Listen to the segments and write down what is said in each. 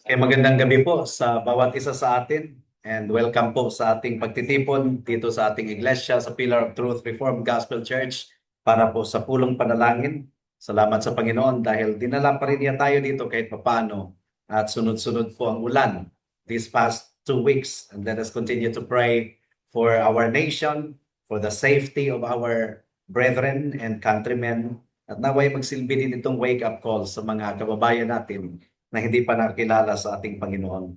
Okay, magandang gabi po sa bawat isa sa atin and welcome po sa ating pagtitipon dito sa ating iglesia sa Pillar of Truth Reformed Gospel Church para po sa pulong panalangin. Salamat sa Panginoon dahil dinala pa rin niya tayo dito kahit papaano at sunod-sunod po ang ulan these past 2 weeks. And let us continue to pray for our nation, for the safety of our brethren and countrymen, at naway magsilbi din itong wake-up call sa mga kababayan natin na hindi pa nakilala sa ating Panginoon.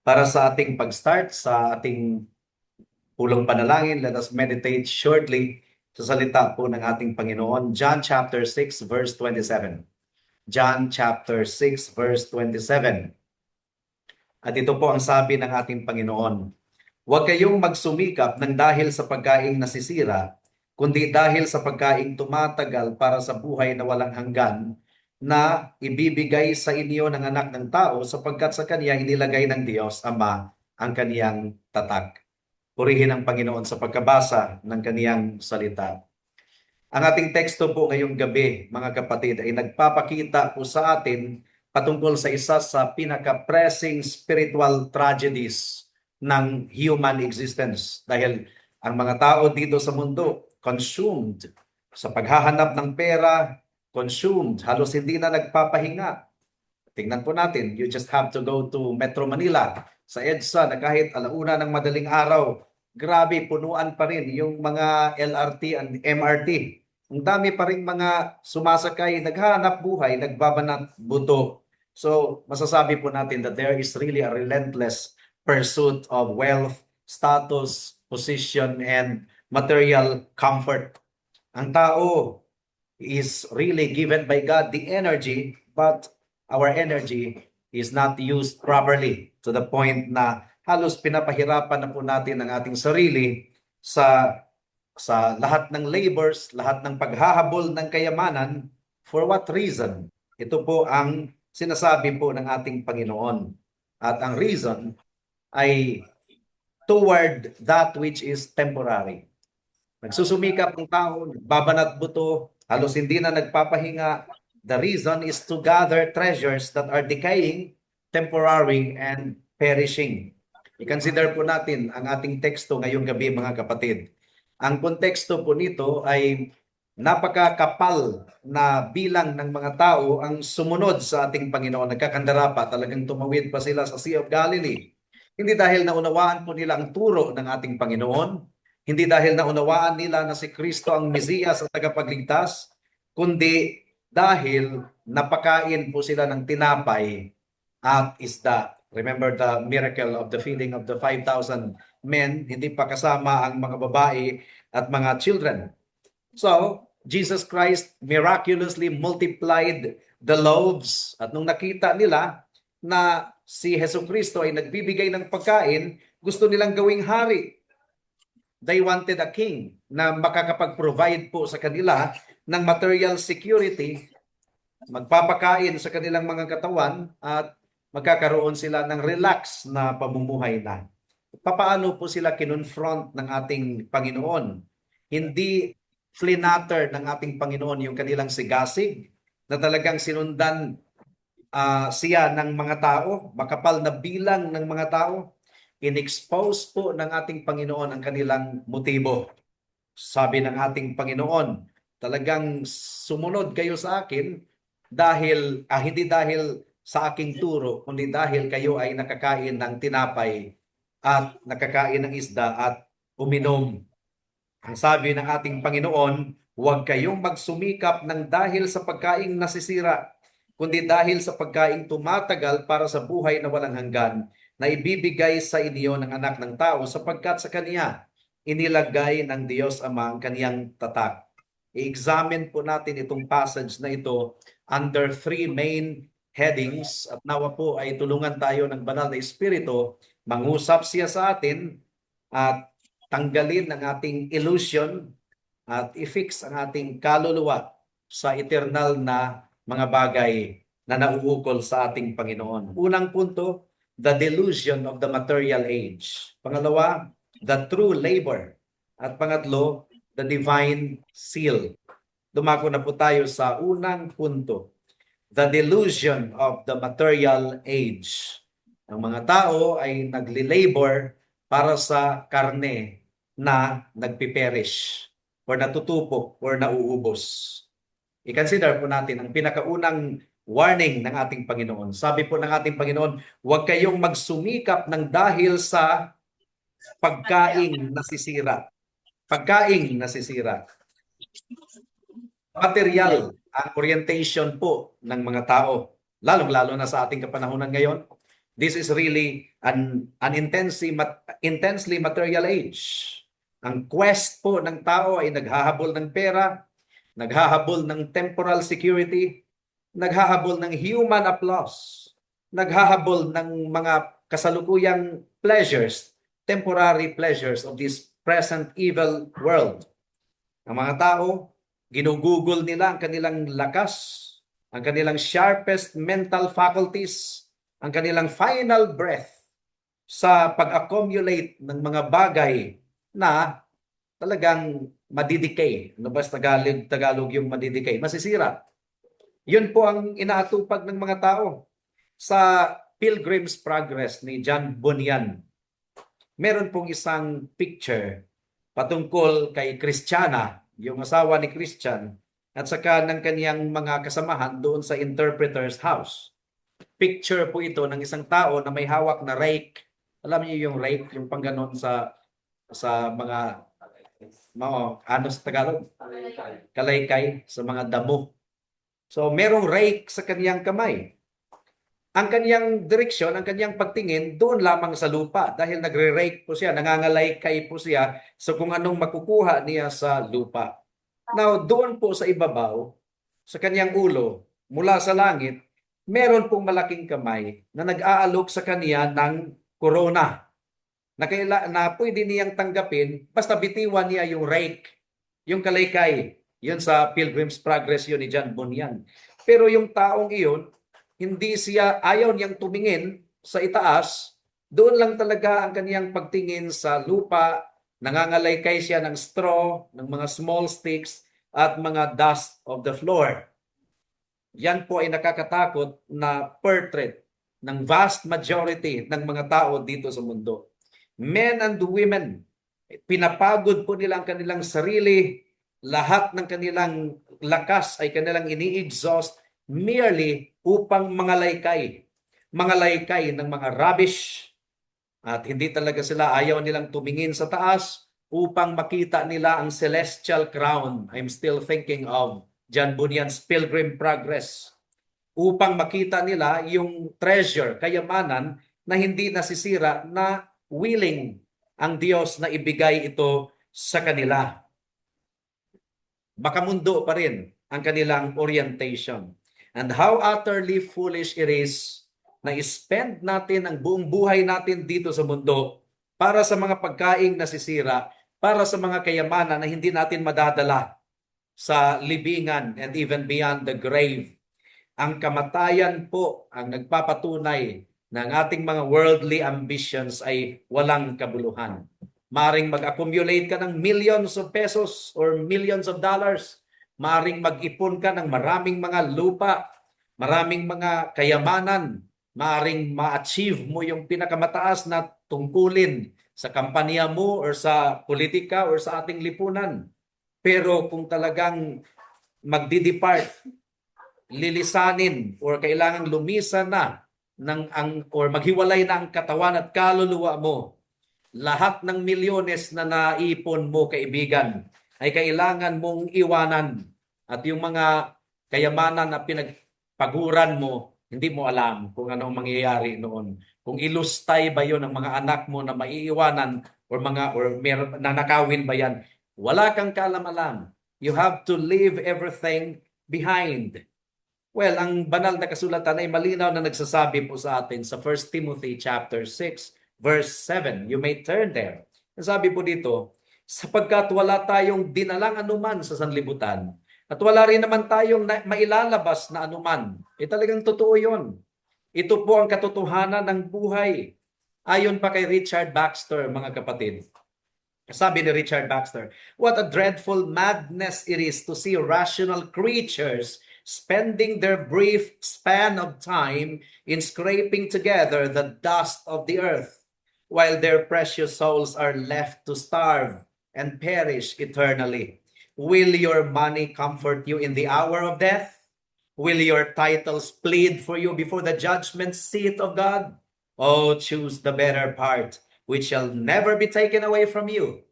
Para sa ating pag-start sa ating pulong panalangin, let us meditate shortly sa salita po ng ating Panginoon. John chapter 6 verse 27. John chapter 6 verse 27. At ito po ang sabi ng ating Panginoon. Huwag kayong magsumikap ng dahil sa pagkaing nasisira, kundi dahil sa pagkaing tumatagal para sa buhay na walang hanggan, na ibibigay sa inyo ng anak ng tao sapagkat sa kanya inilagay ng Diyos Ama ang kaniyang tatak. Purihin ang Panginoon sa pagkabasa ng kaniyang salita. Ang ating teksto po ngayong gabi, mga kapatid, ay nagpapakita po sa atin patungkol sa isa sa pinaka-pressing spiritual tragedies ng human existence. Dahil ang mga tao dito sa mundo, consumed sa paghahanap ng pera, consumed, halos hindi na nagpapahinga. Tingnan po natin, you just have to go to Metro Manila, sa EDSA, na kahit alauna ng madaling araw, grabe, punuan pa rin yung mga LRT and MRT. Ang dami pa rin mga sumasakay, naghahanap buhay, nagbabanat buto. So, masasabi po natin that there is really a relentless pursuit of wealth, status, position, and material comfort. Ang tao is really given by God the energy, but our energy is not used properly to the point na halos pinapahirapan na po natin ang ating sarili sa lahat ng labors, lahat ng paghahabol ng kayamanan. For what reason? Ito po ang sinasabi po ng ating Panginoon. At ang reason ay toward that which is temporary. Nagsusumikap ang tao, babanat buto, halos hindi na nagpapahinga. The reason is to gather treasures that are decaying, temporary, and perishing. I-consider po natin ang ating teksto ngayong gabi, mga kapatid. Ang konteksto po nito ay napakakapal na bilang ng mga tao ang sumunod sa ating Panginoon. Nagkakandara pa, talagang tumawid pa sila sa Sea of Galilee. Hindi dahil naunawaan po nila ang turo ng ating Panginoon, hindi dahil naunawaan nila na si Kristo ang Mesiyas at tagapagligtas, kundi dahil napakain po sila ng tinapay at isda. Remember the miracle of the feeding of the 5,000 men, hindi pa kasama ang mga babae at mga children. So, Jesus Christ miraculously multiplied the loaves. At nung nakita nila na si Hesus Kristo ay nagbibigay ng pagkain, gusto nilang gawing hari. They wanted a king na makakapag-provide po sa kanila ng material security, magpapakain sa kanilang mga katawan at magkakaroon sila ng relax na pamumuhay na. Papaano po sila kinonfront ng ating Panginoon? Hindi flinatter ng ating Panginoon yung kanilang sigasig na talagang sinundan siya ng mga tao, makapal na bilang ng mga tao. In-expose po ng ating Panginoon ang kanilang motibo. Sabi ng ating Panginoon, talagang sumunod kayo sa akin dahil, hindi dahil sa aking turo, kundi dahil kayo ay nakakain ng tinapay at nakakain ng isda at uminom. Ang sabi ng ating Panginoon, huwag kayong magsumikap ng dahil sa pagkaing nasisira, kundi dahil sa pagkaing tumatagal para sa buhay na walang hanggan, na ibibigay sa inyo ng anak ng tao sapagkat sa kanya inilagay ng Diyos Ama ang kaniyang tatak. I-examine po natin itong passage na ito under 3 main headings at nawa po ay tulungan tayo ng banal na Espiritu, mangusap siya sa atin at tanggalin ang ating illusion at i-fix ang ating kaluluwa sa eternal na mga bagay na nauukol sa ating Panginoon. Unang punto, the delusion of the material age. Pangalawa, the true labor. At pangatlo, the divine seal. dumako na po tayo sa unang punto. The delusion of the material age. Ang mga tao ay nagli-labor para sa karne na nagpiperish or natutupok or nauubos. I-consider po natin ang pinakaunang warning ng ating Panginoon. Sabi po ng ating Panginoon, huwag kayong magsumikap ng dahil sa pagkaing nasisira. Pagkaing nasisira. Material ang orientation po ng mga tao, lalong-lalo na sa ating kapanahunan ngayon. This is really an intensely material age. Ang quest po ng tao ay naghahabol ng pera, naghahabol ng temporal security, naghahabol ng human applause, naghahabol ng mga kasalukuyang pleasures, temporary pleasures of this present evil world. Ang mga tao, ginugugol nila ang kanilang lakas, ang kanilang sharpest mental faculties, ang kanilang final breath sa pag-accumulate ng mga bagay na talagang madidicay. Ano ba sa Tagalog yung madidicay? Masisira. Yun po ang inaatupag ng mga tao. Sa Pilgrim's Progress ni John Bunyan, meron pong isang picture patungkol kay Kristiyana, yung asawa ni Christian, at saka ng kaniyang mga kasamahan doon sa interpreter's house. Picture po ito ng isang tao na may hawak na rake. Alam niyo yung rake, yung pangganon sa mga ano sa Tagalog? Kalaykay, sa mga damo. So merong rake sa kaniyang kamay. Ang kaniyang direksyon, ang kaniyang pagtingin, doon lamang sa lupa dahil nagre-rake po siya, nangangalaykay po siya sa kung anong makukuha niya sa lupa. Now, doon po sa ibabaw, sa kaniyang ulo, mula sa langit, meron pong malaking kamay na nag-aalok sa kaniya ng corona na pwede niyang tanggapin basta bitiwan niya yung rake, yung kalaykay. Yun sa Pilgrim's Progress yun ni John Bunyan. Pero yung taong iyon, hindi siya, ayaw niyang tumingin sa itaas, doon lang talaga ang kaniyang pagtingin sa lupa, nangangalaykay siya ng straw, ng mga small sticks, at mga dust of the floor. Yan po ay nakakatakot na portrait ng vast majority ng mga tao dito sa mundo. Men and women, pinapagod po nila ang kanilang sarili, lahat ng kanilang lakas ay kanilang ini-exhaust merely upang mangalaykay ng mga rubbish, at hindi talaga sila, ayaw nilang tumingin sa taas upang makita nila ang celestial crown. I'm still thinking of John Bunyan's Pilgrim Progress. Upang makita nila yung treasure, kayamanan na hindi nasisira, na willing ang Diyos na ibigay ito sa kanila. Makamundo pa rin ang kanilang orientation. And how utterly foolish it is na spend natin ang buong buhay natin dito sa mundo para sa mga pagkaing nasisira, para sa mga kayamanan na hindi natin madadala sa libingan and even beyond the grave. Ang kamatayan po ang nagpapatunay na ang ating mga worldly ambitions ay walang kabuluhan. Maring mag-accumulate ka ng millions of pesos or millions of dollars. Maring mag-ipon ka ng maraming mga lupa, maraming mga kayamanan. Maring ma-achieve mo yung pinakamataas na tungkulin sa kampanya mo or sa politika or sa ating lipunan. Pero kung talagang magdi-depart, lilisanin or kailangang lumisan na or maghiwalay na ang katawan at kaluluwa mo, lahat ng milyones na naipon mo, kaibigan, ay kailangan mong iwanan. At yung mga kayamanan na pinagpaguran mo, hindi mo alam kung ano ang mangyayari noon. Kung ilustay ba yon ng mga anak mo na maiiwanan or nanakawin ba yan? Wala kang kaalam-alam. You have to leave everything behind. Well, ang banal na kasulatan ay malinaw na nagsasabi po sa atin sa 1 Timothy chapter 6, verse 7. You may turn there. Sabi po dito, sapagkat wala tayong dinalang anuman sa sanlibutan at wala rin naman tayong mailalabas na anuman. Talagang totoo yun. Ito po ang katotohanan ng buhay. Ayon pa kay Richard Baxter, mga kapatid, Sabi ni Richard Baxter, what a dreadful madness it is to see rational creatures spending their brief span of time in scraping together the dust of the earth, while their precious souls are left to starve and perish eternally. Will your money comfort you in the hour of death? Will your titles plead for you before the judgment seat of God? Oh, choose the better part, which shall never be taken away from you.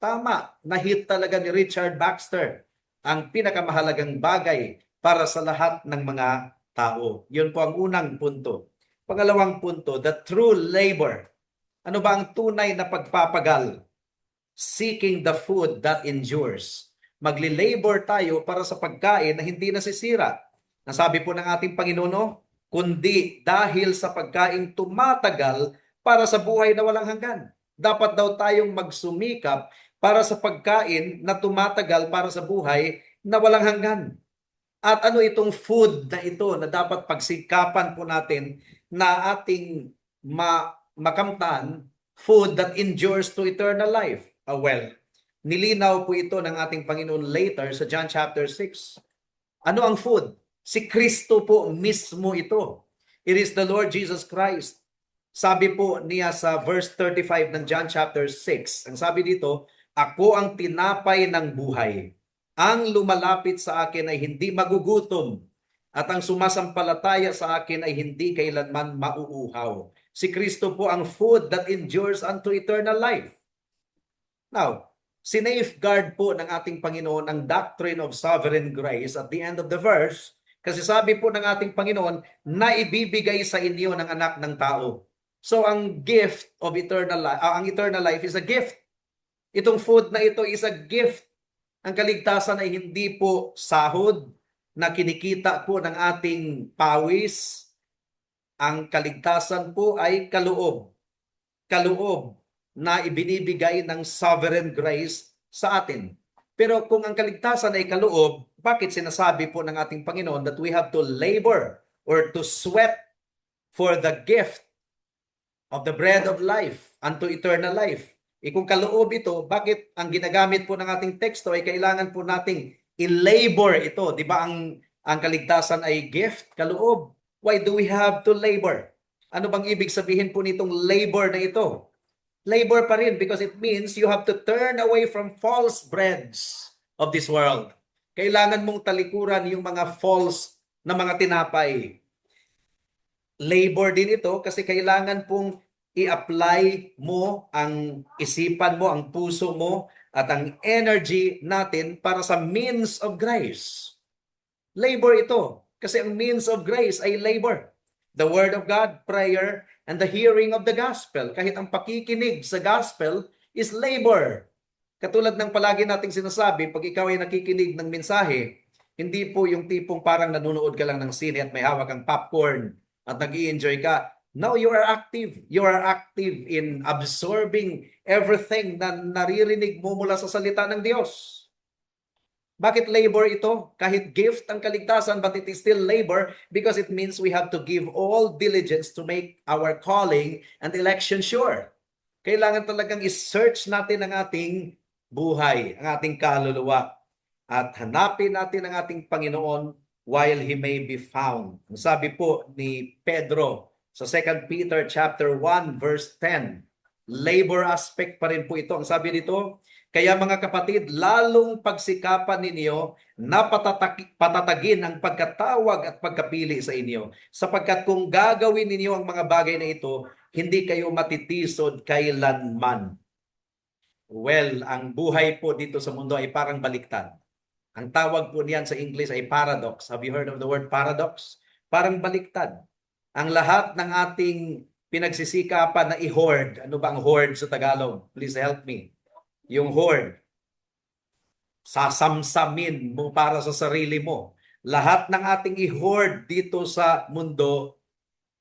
Tama, na-hit talaga ni Richard Baxter ang pinakamahalagang bagay para sa lahat ng mga tao. Yun po ang unang punto. Pangalawang punto, the true labor. Ano ba ang tunay na pagpapagal? Seeking the food that endures. Magli-labor tayo para sa pagkain na hindi nasisira. Nasabi po ng ating Panginoon, kundi dahil sa pagkain tumatagal para sa buhay na walang hanggan. Dapat daw tayong magsumikap para sa pagkain na tumatagal para sa buhay na walang hanggan. At ano itong food na ito na dapat pagsikapan po natin na ating makamtan, food that endures to eternal life. Well, nilinaw po ito ng ating Panginoon later sa John chapter 6. Ano ang food? Si Kristo po mismo ito. It is the Lord Jesus Christ. Sabi po niya sa verse 35 ng John chapter 6, ang sabi dito, ako ang tinapay ng buhay. Ang lumalapit sa akin ay hindi magugutom, at ang sumasampalataya sa akin ay hindi kailanman mauuhaw. Si Kristo po ang food that endures unto eternal life. Now, sinafeguard po ng ating Panginoon ang doctrine of sovereign grace at the end of the verse, kasi sabi po ng ating Panginoon na ibibigay sa inyo ng anak ng tao. So ang gift of eternal life, ang eternal life is a gift. Itong food na ito is a gift. Ang kaligtasan ay hindi po sahod na kinikita po ng ating pawis. Ang kaligtasan po ay kaloob. Kaloob na ibinibigay ng sovereign grace sa atin. Pero kung ang kaligtasan ay kaloob, bakit sinasabi po ng ating Panginoon that we have to labor or to sweat for the gift of the bread of life unto eternal life? Kung kaloob ito, bakit ang ginagamit po ng ating teksto ay kailangan po nating i-labor ito? Di ba ang kaligtasan ay gift, kaloob? Why do we have to labor? Ano bang ibig sabihin po nitong labor na ito? Labor pa rin because it means you have to turn away from false breads of this world. Kailangan mong talikuran yung mga false na mga tinapay. Labor din ito kasi kailangan pong i-apply mo ang isipan mo, ang puso mo, at ang energy natin para sa means of grace. Labor ito. Kasi ang means of grace ay labor. The Word of God, prayer, and the hearing of the gospel. Kahit ang pakikinig sa gospel is labor. Katulad ng palagi nating sinasabi, pag ikaw ay nakikinig ng mensahe, hindi po yung tipong parang nanonood ka lang ng sine at may hawak kang popcorn at nag-i-enjoy ka. No, you are active. You are active in absorbing everything na naririnig mo mula sa salita ng Diyos. Bakit labor ito? Kahit gift ang kaligtasan, but it is still labor because it means we have to give all diligence to make our calling and election sure. Kailangan talagang i-search natin ang ating buhay, ang ating kaluluwa, at hanapin natin ang ating Panginoon while He may be found. Ang sabi po ni Pedro, sa 2 Peter chapter 1 verse 10, labor aspect pa rin po ito. Ang sabi dito, kaya mga kapatid, lalong pagsikapan ninyo na patatagin ang pagkatawag at pagkapili sa inyo. Sapagkat kung gagawin ninyo ang mga bagay na ito, hindi kayo matitisod kailanman. Well, ang buhay po dito sa mundo ay parang baliktad. Ang tawag po niyan sa English ay paradox. Have you heard of the word paradox? Parang baliktad. Ang lahat ng ating pinagsisikapan na i-hoard. Ano ba ang hoard sa Tagalog? Please help me. Yung hoard. Sasamsamin mo para sa sarili mo. Lahat ng ating i-hoard dito sa mundo,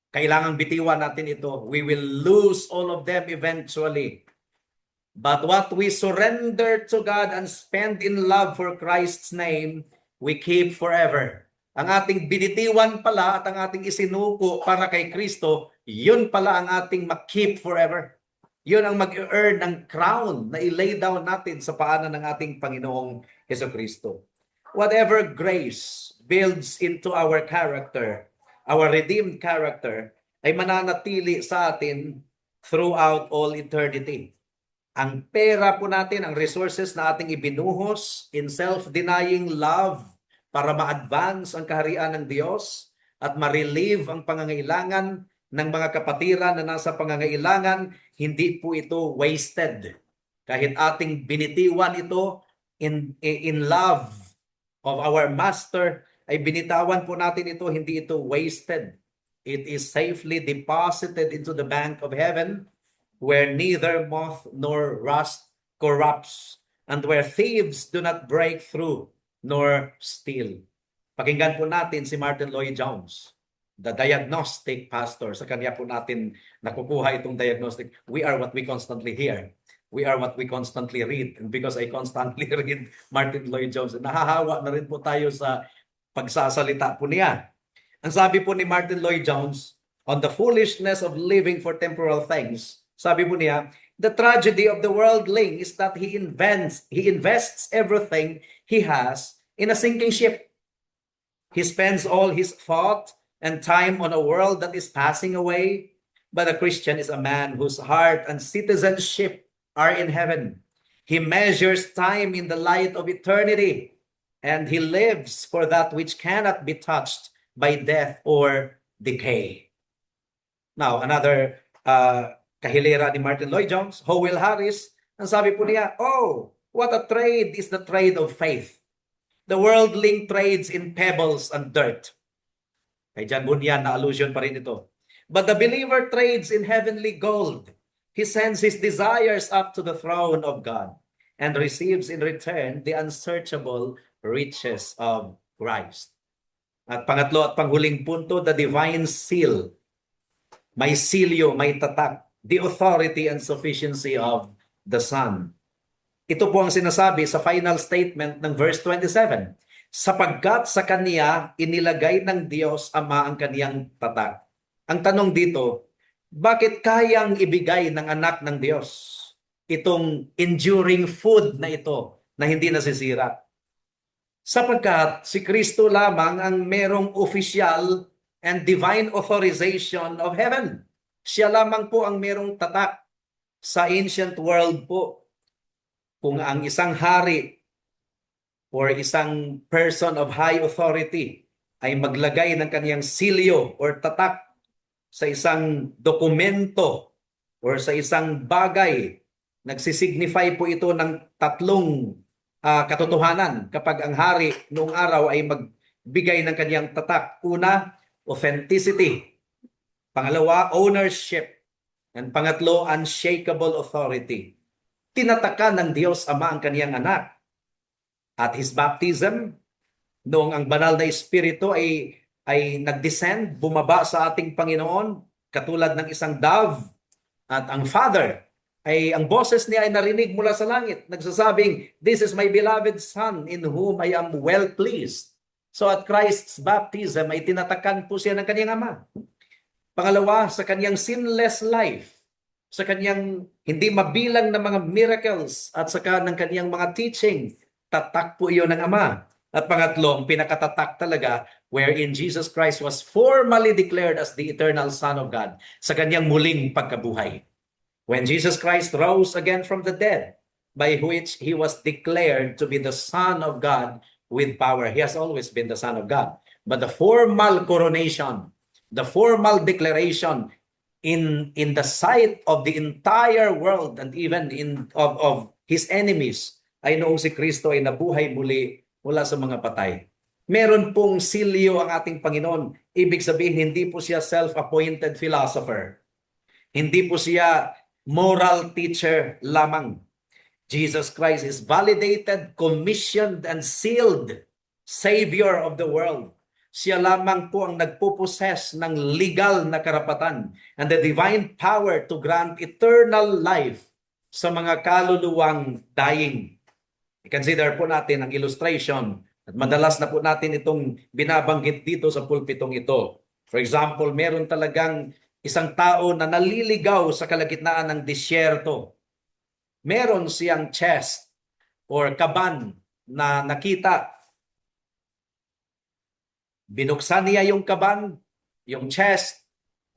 kailangang bitiwan natin ito. We will lose all of them eventually. But what we surrender to God and spend in love for Christ's name, we keep forever. Ang ating binitiwan pala at ang ating isinuko para kay Kristo, yun pala ang ating ma-keep forever. Yun ang mag-earn ng crown na i-lay down natin sa paanan ng ating Panginoong Hesukristo. Whatever grace builds into our character, our redeemed character, ay mananatili sa atin throughout all eternity. Ang pera po natin, ang resources na ating ibinuhos in self-denying love para ma-advance ang kaharian ng Diyos at ma-relieve ang pangangailangan ng mga kapatiran na nasa pangangailangan, hindi po ito wasted. Kahit ating binitiwan ito in love of our Master, ay binitawan po natin ito, hindi ito wasted. It is safely deposited into the bank of heaven, where neither moth nor rust corrupts, and where thieves do not break through nor steal. Pakinggan po natin si Martin Lloyd-Jones, the diagnostic pastor. Sa kanya po natin nakukuha itong diagnostic. We are what we constantly hear. We are what we constantly read. And because I constantly read Martin Lloyd-Jones, nahahawa na rin po tayo sa pagsasalita po niya. Ang sabi po ni Martin Lloyd-Jones, on the foolishness of living for temporal things, sabi po niya, the tragedy of the worldling is that he invests everything he has in a sinking ship. He spends all his thought and time on a world that is passing away, but a Christian is a man whose heart and citizenship are in heaven. He measures time in the light of eternity, and he lives for that which cannot be touched by death or decay. Now, another kahilera ni Martin Lloyd-Jones, Howell Harris, ang sabi po niya, oh, what a trade is the trade of faith. The worldling trades in pebbles and dirt. Kay John Bunyan na allusion pa rin ito. But the believer trades in heavenly gold. He sends his desires up to the throne of God and receives in return the unsearchable riches of Christ. At pangatlo at panghuling punto, the divine seal. May silyo, may tatak. The authority and sufficiency of the Son. Ito po ang sinasabi sa final statement ng verse 27. Sapagkat sa Kaniya inilagay ng Diyos Ama ang Kaniyang tatak. Ang tanong dito, bakit kayang ibigay ng anak ng Diyos itong enduring food na ito na hindi nasisira? Sapagkat si Kristo lamang ang merong official and divine authorization of heaven. Siya lamang po ang merong tatak sa ancient world po. Kung ang isang hari or isang person of high authority ay maglagay ng kaniyang silyo or tatak sa isang dokumento or sa isang bagay, nagsisignify po ito ng tatlong katotohanan kapag ang hari noong araw ay magbigay ng kaniyang tatak. Una, authenticity. Pangalawa, ownership. And pangatlo, unshakable authority. Tinatakan ng Diyos Ama ang kaniyang anak. At his baptism, noong ang banal na Espiritu ay nag-descend, bumaba sa ating Panginoon, katulad ng isang dove. At ang Father, ang boses niya ay narinig mula sa langit, nagsasabing, "This is my beloved Son, in whom I am well pleased." So at Christ's baptism ay tinatakan po siya ng kaniyang Ama. Pangalawa, sa kaniyang sinless life, sa kaniyang hindi mabilang na mga miracles at saka ng kaniyang mga teaching, tatak po iyon ng Ama. At pangatlo, ang pinakatatak talaga, wherein Jesus Christ was formally declared as the eternal Son of God sa kaniyang muling pagkabuhay. When Jesus Christ rose again from the dead, by which he was declared to be the Son of God with power. He has always been the Son of God. But the formal coronation, the formal declaration in the sight of the entire world and even of his enemies ay noong si Kristo ay nabuhay muli mula sa mga patay. Meron pong silyo ang ating Panginoon. Ibig sabihin, hindi po siya self-appointed philosopher. Hindi po siya moral teacher lamang. Jesus Christ is validated, commissioned, and sealed Savior of the world. Siya lamang po ang nagpuposes ng legal na karapatan and the divine power to grant eternal life sa mga kaluluwang dying. I-consider po natin ang illustration at madalas na po natin itong binabanggit dito sa pulpitong ito. For example, meron talagang Isang tao na naliligaw sa kalagitnaan ng disyerto. Meron siyang chest or kaban na nakita. Binuksan niya yung kaban, yung chest,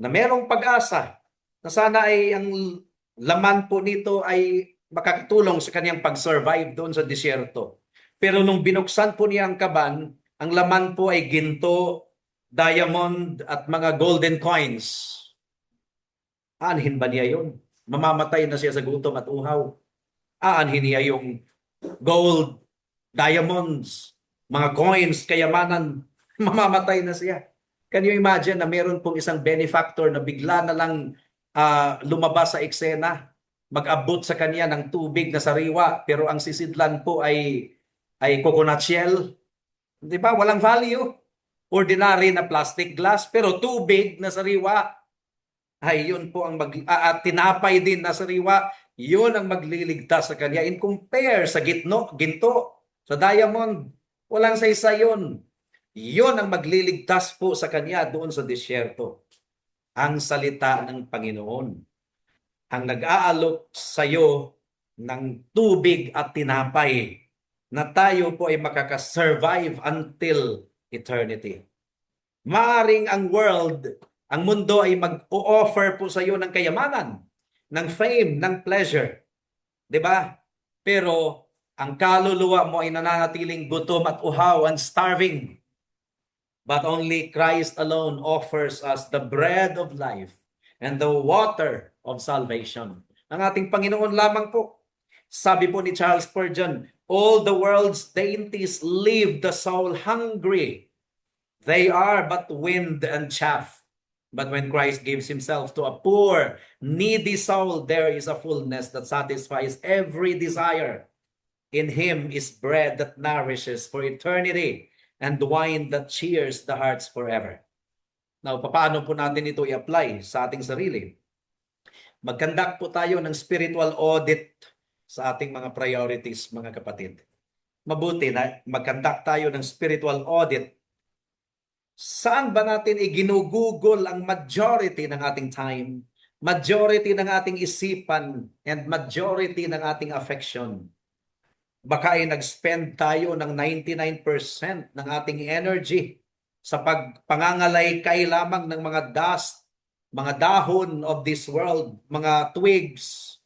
na merong pag-asa na sana ay ang laman po nito ay makakatulong sa kanyang pag-survive doon sa disyerto. Pero nung binuksan po niya ang kaban, ang laman po ay ginto, diamond at mga golden coins. Aanhin ba niya yun? Mamamatay na siya sa gutom at uhaw. Aanhin niya yung gold, diamonds, mga coins, kayamanan. Mamamatay na siya. Can you imagine na meron pong isang benefactor na bigla na lang lumabas sa eksena, mag-abot sa kanya ng tubig na sariwa, pero ang sisidlan po ay coconut shell. Di ba? Walang value. Ordinary na plastic glass, pero tubig na sariwa. Ay, yun po ang at tinapay din na sariwa, yun ang magliligtas sa kanya. In compare sa ginto, sa diamond, walang saysa yun. Yun ang magliligtas po sa kanya doon sa disyerto. Ang salita ng Panginoon. Ang nag-aalok sa iyo ng tubig at tinapay na tayo po ay makakasurvive until eternity. Maaring ang mundo ay mag-o-offer po sa iyo ng kayamanan, ng fame, ng pleasure. 'Di ba? Pero ang kaluluwa mo ay nananatiling gutom at uhaw and starving. But only Christ alone offers us the bread of life and the water of salvation. Ang ating Panginoon lamang po. Sabi po ni Charles Spurgeon, all the world's dainties leave the soul hungry. They are but wind and chaff. But when Christ gives himself to a poor, needy soul, there is a fullness that satisfies every desire. In him is bread that nourishes for eternity and wine that cheers the hearts forever. Now, paano po natin ito i-apply sa ating sarili? Mag-conduct po tayo ng spiritual audit sa ating mga priorities, mga kapatid. Mabuti na mag-conduct tayo ng spiritual audit. Saan ba natin iginugugol ang majority ng ating time, majority ng ating isipan, and majority ng ating affection? Baka ay nag-spend tayo ng 99% ng ating energy sa pagpangangalaykay lamang ng mga dust, mga dahon of this world, mga twigs.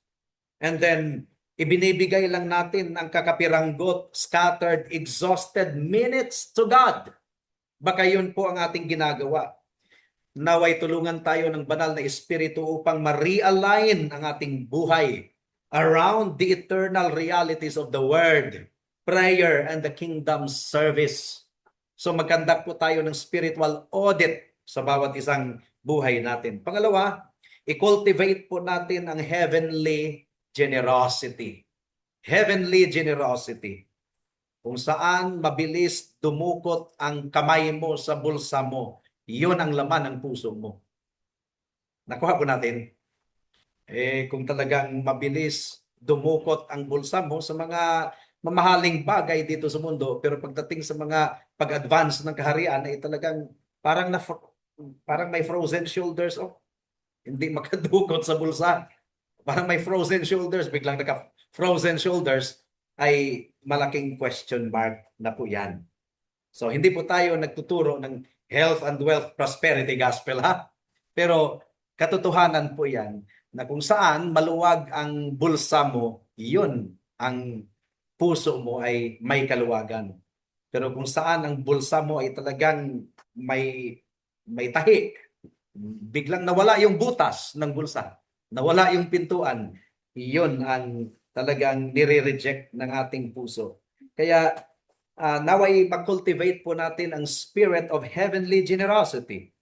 And then, ibinibigay lang natin ang kakapiranggot, scattered, exhausted minutes to God. Baka yun po ang ating ginagawa. Naway tulungan tayo ng banal na Espiritu upang ma-realign ang ating buhay around the eternal realities of the Word, prayer, and the kingdom service. So magkandak po tayo ng spiritual audit sa bawat isang buhay natin. Pangalawa, i-cultivate po natin ang heavenly generosity. Heavenly generosity. Kung saan mabilis dumukot ang kamay mo sa bulsa mo, iyon ang laman ng puso mo. Nakuha po natin. Kung talagang mabilis dumukot ang bulsa mo sa mga mamahaling bagay dito sa mundo, pero pagdating sa mga pag-advance ng kaharian ay talagang parang may frozen shoulders, hindi makadukot sa bulsa. Parang may frozen shoulders, biglang naka-frozen shoulders, ay malaking question mark na po yan. So hindi po tayo nagtuturo ng health and wealth prosperity gospel, ha? Pero katotohanan po yan na kung saan maluwag ang bulsa mo, yun ang puso mo ay may kaluwagan. Pero kung saan ang bulsa mo ay talagang may tahi, biglang nawala yung butas ng bulsa, nawala yung pintuan, yun ang talagang nire-reject ng ating puso. Kaya naway mag-cultivate po natin ang spirit of heavenly generosity.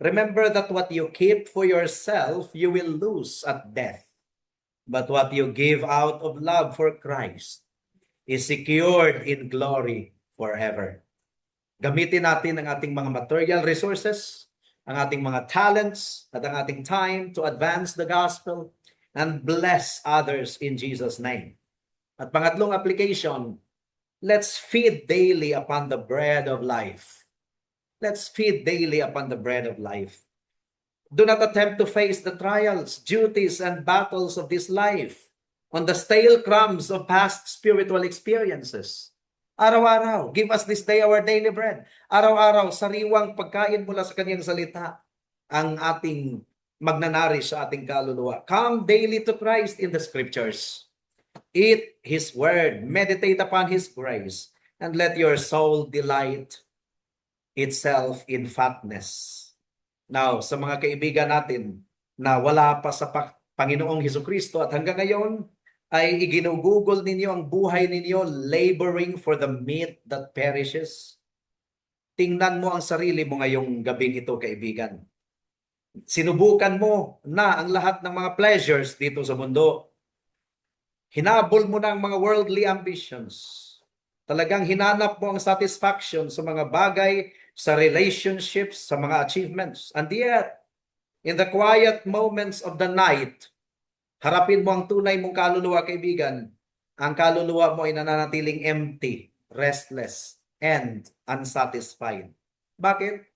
Remember that what you keep for yourself, you will lose at death. But what you give out of love for Christ is secured in glory forever. Gamitin natin ang ating mga material resources, ang ating mga talents, at ang ating time to advance the gospel and bless others in Jesus' name. At pangatlong application, let's feed daily upon the bread of life. Let's feed daily upon the bread of life. Do not attempt to face the trials, duties, and battles of this life on the stale crumbs of past spiritual experiences. Araw-araw, give us this day our daily bread. Araw-araw, sariwang pagkain mula sa kanyang salita ang ating magnanarish sa ating kaluluwa. Come daily to Christ in the scriptures. Eat His word, meditate upon His grace, and let your soul delight itself in fatness. Now, sa mga kaibigan natin na wala pa sa Panginoong Hesukristo at hanggang ngayon ay iginugugol ninyo ang buhay ninyo laboring for the meat that perishes. Tingnan mo ang sarili mo ngayong gabing ito, kaibigan. Sinubukan mo na ang lahat ng mga pleasures dito sa mundo. Hinabol mo na ang mga worldly ambitions. Talagang hinanap mo ang satisfaction sa mga bagay, sa relationships, sa mga achievements. And yet, in the quiet moments of the night, harapin mo ang tunay mong kaluluwa, kaibigan. Ang kaluluwa mo ay nananatiling empty, restless, and unsatisfied. Bakit?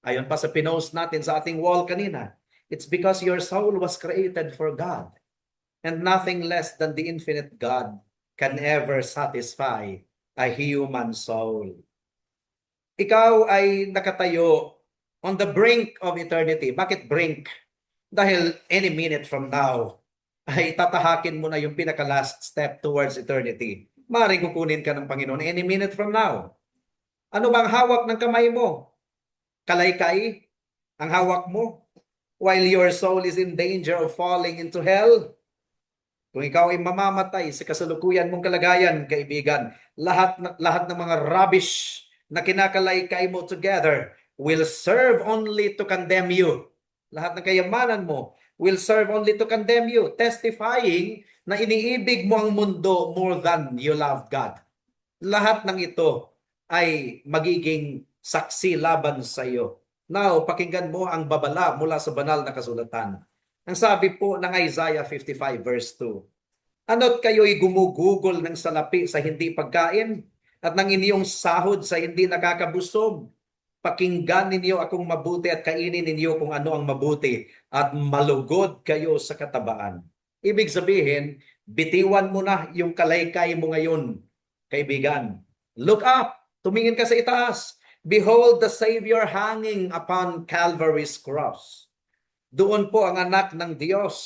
Ayon pa sa pinost natin sa ating wall kanina, it's because your soul was created for God. And nothing less than the infinite God can ever satisfy a human soul. Ikaw ay nakatayo on the brink of eternity. Bakit brink? Dahil any minute from now, ay tatahakin mo na yung pinaka-last step towards eternity. Maaaring kukunin ka ng Panginoon any minute from now. Ano bang hawak ng kamay mo? Kalaykay ang hawak mo while your soul is in danger of falling into hell. Kung ikaw ay mamamatay sa kasalukuyan mong kalagayan, kaibigan, lahat ng mga rubbish na kinakalaykay mo together will serve only to condemn you. Lahat ng kayamanan mo will serve only to condemn you, testifying na iniibig mo ang mundo more than you love God. Lahat ng ito ay magiging saksi laban sa iyo. Now, pakinggan mo ang babala mula sa banal na kasulatan. Ang sabi po ng Isaiah 55 verse 2, ano't kayo'y gumugugol ng salapi sa hindi pagkain at ng inyong sahod sa hindi nakakabusog? Pakinggan ninyo akong mabuti at kainin ninyo kung ano ang mabuti at malugod kayo sa katabaan. Ibig sabihin, bitiwan mo na yung kalaykay mo ngayon, kaibigan. Look up, tumingin ka sa itaas. Behold the Savior hanging upon Calvary's cross. Doon po ang anak ng Diyos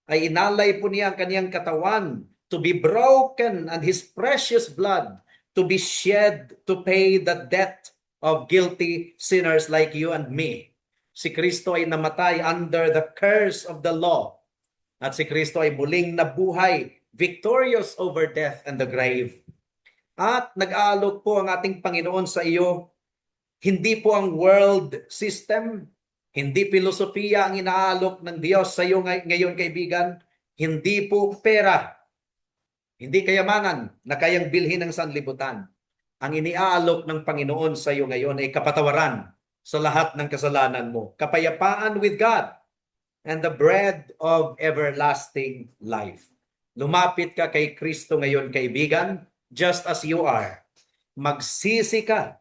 ay inalay po niya ang kanyang katawan to be broken and His precious blood to be shed to pay the debt of guilty sinners like you and me. Si Kristo ay namatay under the curse of the law. At si Kristo ay muling nabuhay, victorious over death and the grave. At nag-aalok po ang ating Panginoon sa iyo. Hindi po ang world system, hindi filosofiya ang inaalok ng Diyos sa iyo ngayon, kaibigan. Hindi po pera, hindi kayamanan na kayang bilhin ng sanlibutan. Ang iniaalok ng Panginoon sa iyo ngayon ay kapatawaran sa lahat ng kasalanan mo, kapayapaan with God, and the bread of everlasting life. Lumapit ka kay Kristo ngayon, kaibigan, just as you are. Magsisi ka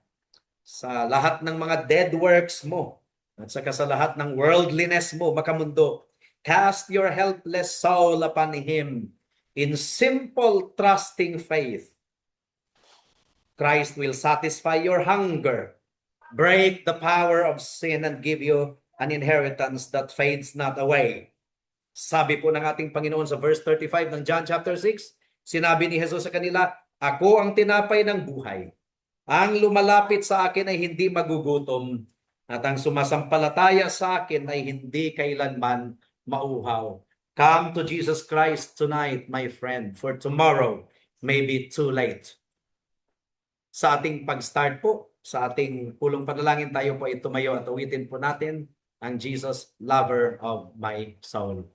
sa lahat ng mga dead works mo at saka sa lahat ng worldliness mo, makamundo. Cast your helpless soul upon Him in simple trusting faith. Christ will satisfy your hunger, break the power of sin, and give you an inheritance that fades not away. Sabi po ng ating Panginoon sa verse 35 ng John chapter 6, sinabi ni Jesus sa kanila, ako ang tinapay ng buhay. Ang lumalapit sa akin ay hindi magugutom, at ang sumasampalataya sa akin ay hindi kailanman mauhaw. Come to Jesus Christ tonight, my friend, for tomorrow may be too late. Sa ating pag-start po, sa ating pulong panalangin, tayo po ay tumayo at awitin po natin ang Jesus, Lover of my soul.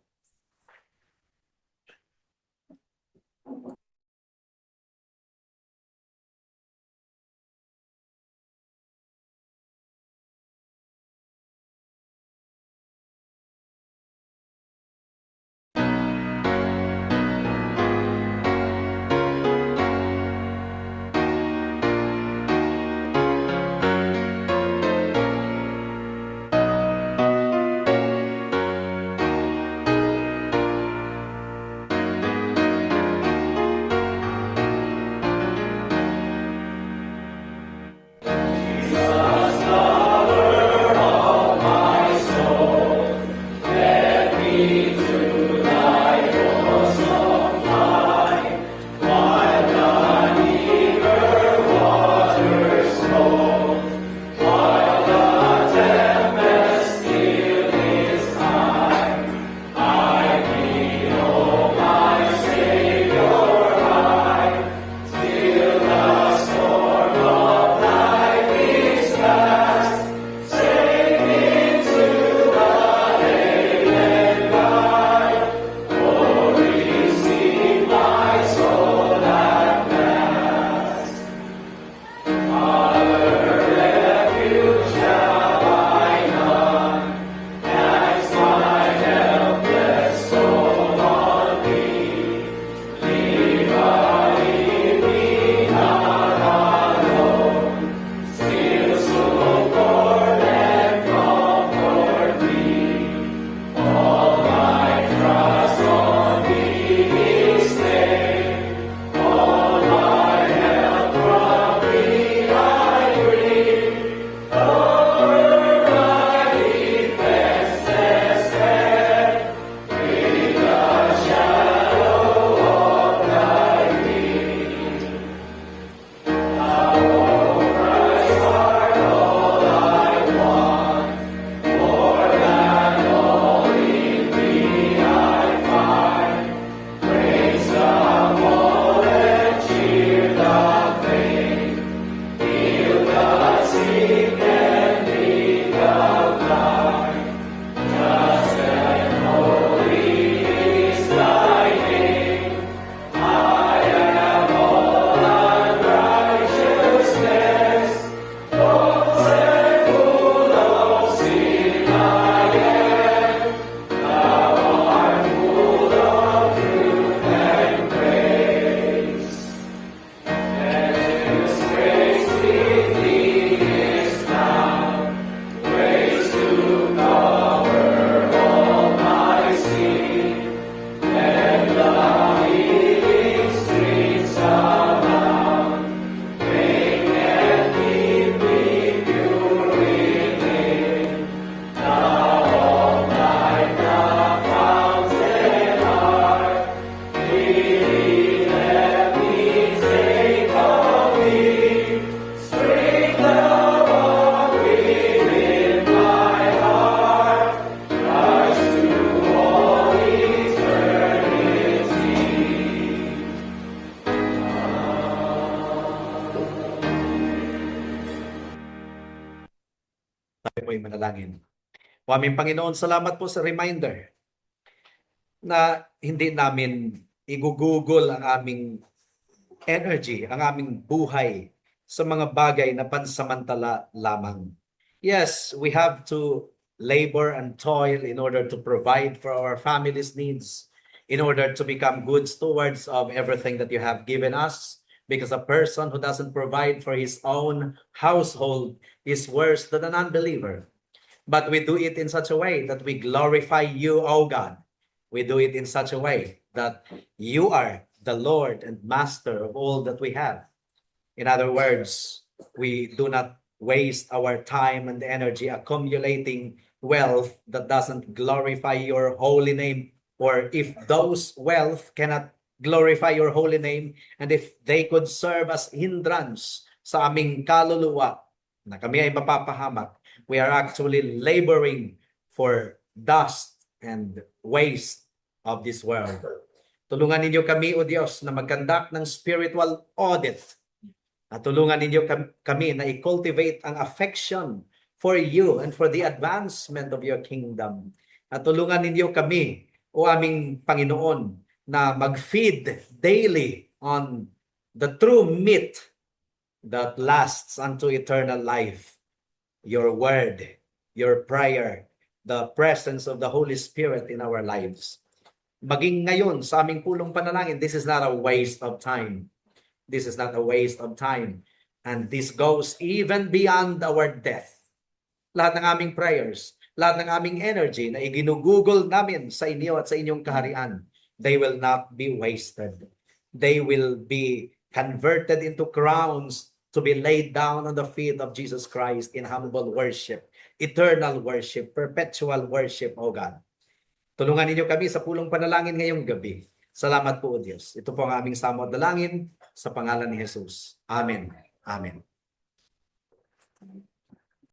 po'y manalangin. O aming Panginoon, salamat po sa reminder na hindi namin igugugol ang aming energy, ang aming buhay sa mga bagay na pansamantala lamang. Yes, we have to labor and toil in order to provide for our family's needs, in order to become good stewards of everything that you have given us. Because a person who doesn't provide for his own household is worse than an unbeliever. But we do it in such a way that we glorify you, O God. We do it in such a way that you are the Lord and Master of all that we have. In other words, we do not waste our time and energy accumulating wealth that doesn't glorify your holy name. Or if those wealth cannot glorify your holy name, and if they could serve as hindrance sa aming kaluluwa, na kami ay mapapahamak, we are actually laboring for dust and waste of this world. Tulungan ninyo kami, O Diyos, na mag-conduct ng spiritual audit. At tulungan ninyo kami na i-cultivate ang affection for you and for the advancement of your kingdom. At tulungan ninyo kami, O aming Panginoon, na mag-feed daily on the true meat that lasts unto eternal life. Your word, your prayer, the presence of the Holy Spirit in our lives. Maging ngayon sa aming pulong panalangin, this is not a waste of time. This is not a waste of time. And this goes even beyond our death. Lahat ng aming prayers, lahat ng aming energy na iginugugol namin sa inyo at sa inyong kaharian, they will not be wasted. They will be converted into crowns to be laid down on the feet of Jesus Christ in humble worship, eternal worship, perpetual worship, O God. Tulungan ninyo kami sa pulong panalangin ngayong gabi. Salamat po, O Diyos. Ito po ang aming samot dalangin sa pangalan ni Jesus. Amen. Amen.